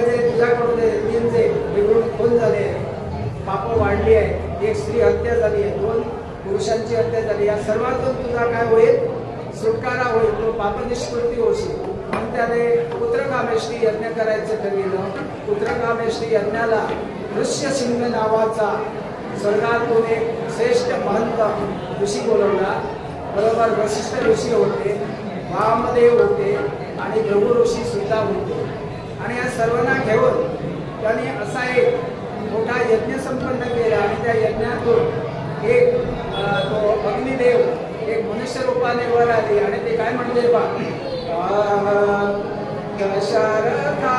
जे तुझ्याकडून तीन जे बिघडून खून झाले, पाप वाढली आहे, एक स्त्री हत्या झाली आहे, 2 पुरुषांची हत्या झाली, या सर्वातून तुझा काय होईल? सुटकारा होईल, तो पापनिष्कृती होशील. म्हणून त्याने पुत्रकामेष्टी यज्ञ करायचं ठरविलं. पुत्रकामेष्टी यज्ञाला ऋष्यसिंह नावाचा स्वर्गातून एक श्रेष्ठ महंत ऋषी बोलवला. बरोबर वशिष्ठ ऋषी होते, वामदेव होते आणि भृगु ऋषी सुद्धा होते. आणि या सर्वांना घेऊन त्यांनी असा एक मोठा यज्ञ संपन्न केला. आणि त्या यज्ञातून एक तो अग्निदेव एक मनुष्य रूपाने वर आली आणि ते काय म्हणले बा, दशरथा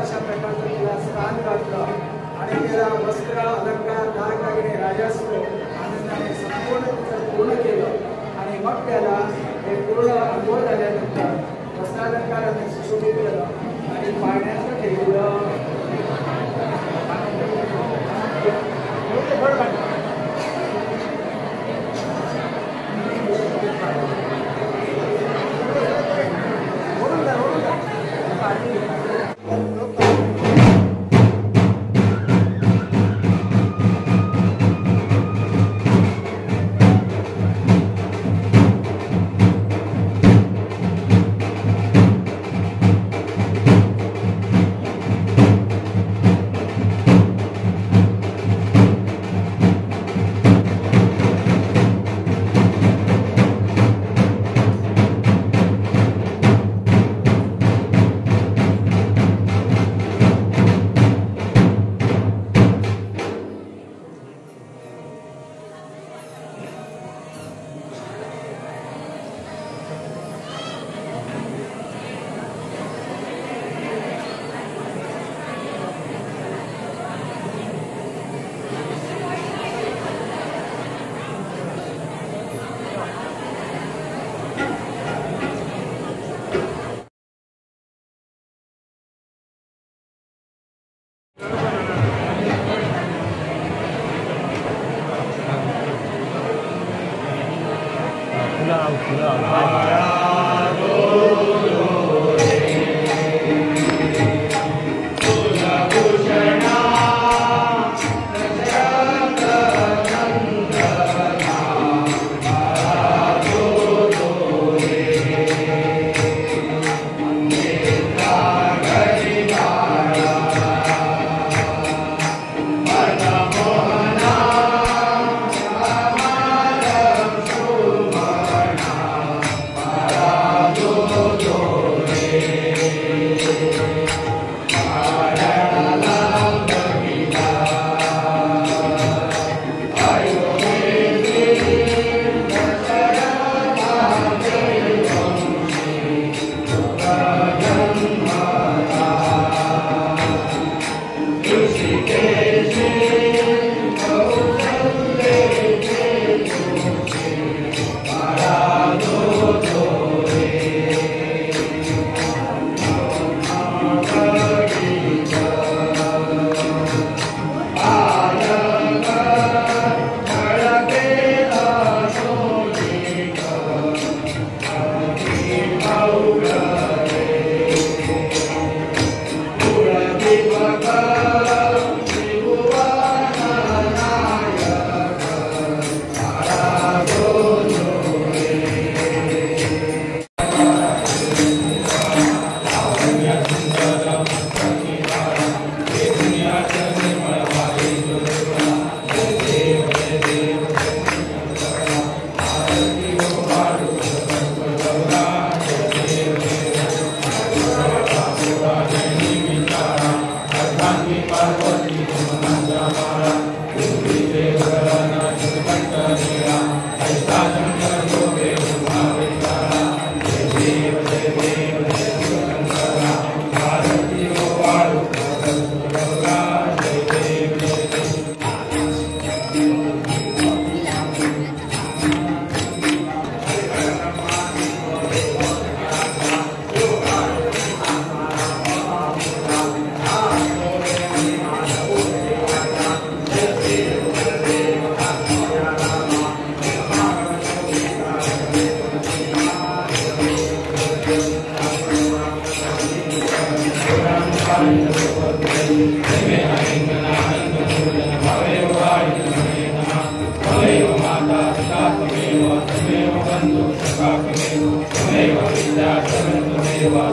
अशा प्रकारचं तिला स्थान घातलं आणि तिला वस्त्र अलंकार दागिने राजस्व आनंदाने संपूर्ण पूर्ण केलं. आणि मग त्याला हे पूर्ण अंघोळ झाल्यानंतर वस्त्रालंकाराने सुशोभित केलं आणि पाण्याचं ठेवलं.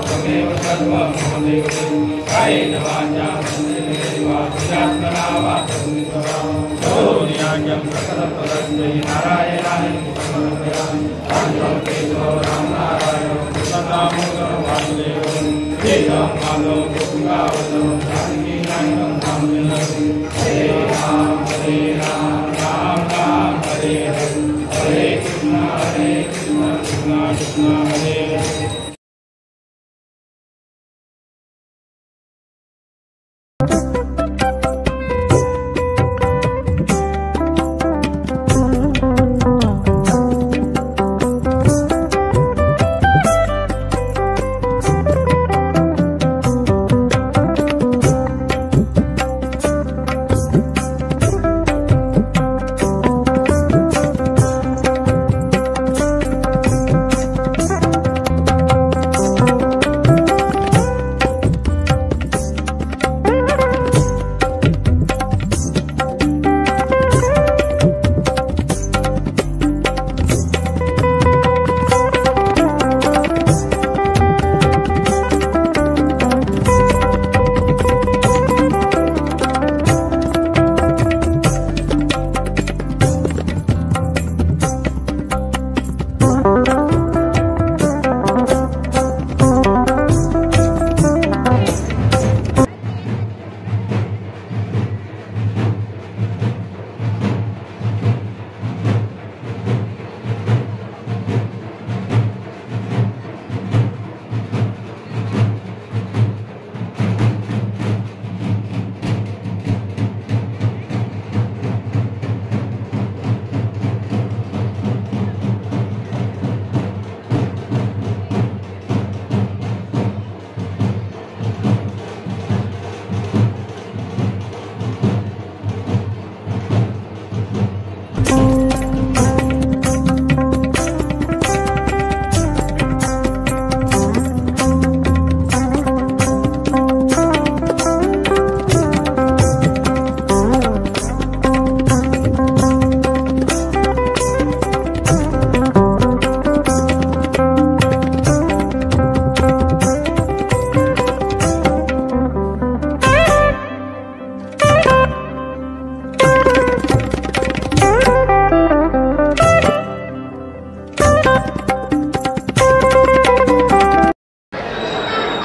त्वमेव सर्वं मम देवते कायेन वाचा मनोनियाज्ञं सकलपदस्मै नारायणाय समर्पयामि केशव राम नारायण सदामोदर वासुदेवं वेदं माधवं गोपिकावतं जानकी नायकं रामचन्द्रं हरे राम राम राम हरे हरे कृष्ण कृष्ण कृष्ण हरे हरे।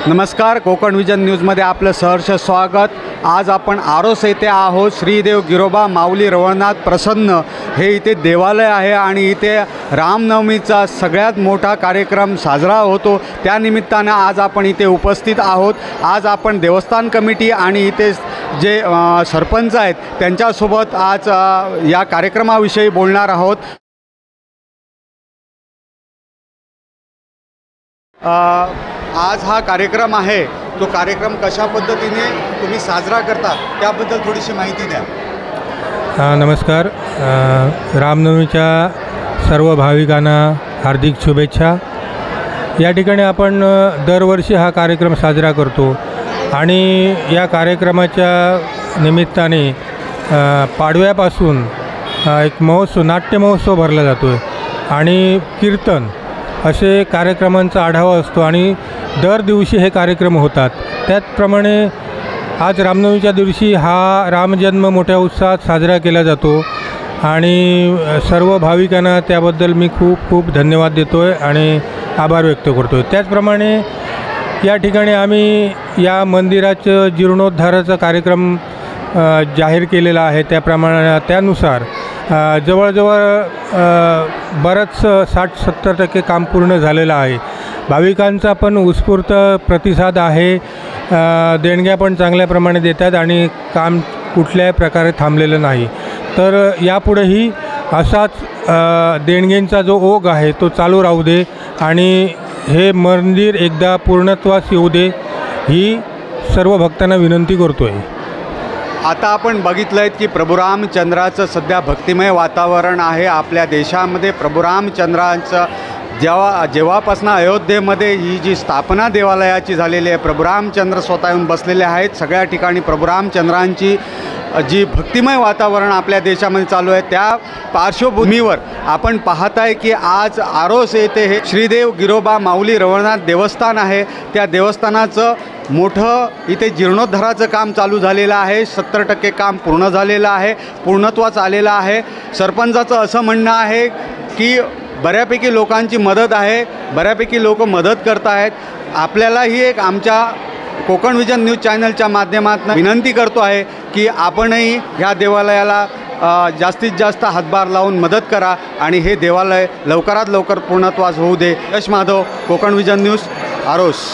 नमस्कार, कोकण विजन न्यूजमध्ये आपलं सहर्ष स्वागत। आज आपण आरोस येथे आहोत। श्रीदेव गिरोबा माऊली रवळनाथ प्रसन्न हे इथे देवालय आहे आणि इथे रामनवमीचा सगळ्यात मोठा कार्यक्रम साजरा होतो। त्यानिमित्तानं आज आपण इथे उपस्थित आहोत। आज आपण देवस्थान कमिटी आणि इथे जे सरपंच आहेत त्यांच्यासोबत आज या कार्यक्रमाविषयी बोलणार आहोत। आज हा कार्यक्रम आहे, तो कार्यक्रम कशा पद्धतीने तुम्ही साजरा करता त्याबद्दल थोडीशी माहिती द्या। नमस्कार, रामनवमीच्या सर्व भाविकांना हार्दिक शुभेच्छा। या ठिकाणी आपण दरवर्षी हा कार्यक्रम साजरा करतो आणि या कार्यक्रमाच्या निमित्ताने पाडव्यापासून एक महोत्सव, नाट्य महोत्सव भरला जातो आहे आणि कीर्तन असे कार्यक्रमांचा आढावा असतो आणि दर दिवशी हे कार्यक्रम होतात। त्याचप्रमाणे आज रामनवमीच्या दिवशी हा रामजन्म मोठ्या उत्साहात साजरा केला जातो आणि सर्व भाविकांना त्याबद्दल मी खूप खूप धन्यवाद देतो आहे आणि आभार व्यक्त करतो आहे। त्याचप्रमाणे या ठिकाणी आम्ही या मंदिराचं जीर्णोद्धाराचा कार्यक्रम जाहीर केलेला आहे। त्यानुसार जवळजवळ बरंच 60-70% काम पूर्ण झालेलं आहे। भाविकांचा पण उत्स्फूर्त प्रतिसाद आहे, देणग्या पण चांगल्या प्रमाणे देतात आणि काम कुठल्याही प्रकारे थांबलेलं नाही। तर यापुढेही असाच देणगींचा जो ओघ आहे तो चालू राहू दे आणि हे मंदिर एकदा पूर्णत्वास येऊ दे ही सर्व भक्तांना विनंती करतो आहे। आता आपण बघितलं की प्रभू रामचंद्राचं सध्या भक्तिमय वातावरण आहे। आपल्या देशामध्ये प्रभू रामचंद्राचं जेव्हापासून अयोध्येमध्ये ही जी स्थापना देवालयाची झालेली आहे, प्रभू रामचंद्र स्वतः येऊन बसलेले आहेत. सगळ्या ठिकाणी प्रभू रामचंद्रांची जी भक्तिमय वातावरण आपल्या देशामध्ये चालू आहे, त्या पार्श्वभूमीवर आपण पाहत आहे की आज आरोस येथे हे श्रीदेव गिरोबा माऊली रवळनाथ देवस्थान आहे. त्या देवस्थानाचं मोठं इथे जीर्णोद्धाराचं काम चालू झालेलं आहे. 70% काम पूर्ण झालेलं आहे, पूर्णत्वास आलेलं आहे. सरपंचाचं असं म्हणणं आहे की बऱ्यापैकी लोकांची मदत आहे, बऱ्यापैकी लोक मदत करत आहेत. आपल्यालाही एक आमच्या कोकण विजन न्यूज चॅनलच्या माध्यमातून विनंती करतो आहे की आपणही ह्या देवालयाला जास्तीत जास्त हातभार लावून मदत करा आणि हे देवालय लवकरात लवकर पूर्णत्वास होऊ दे. यश माधव, कोकण विजन न्यूज, आरोस.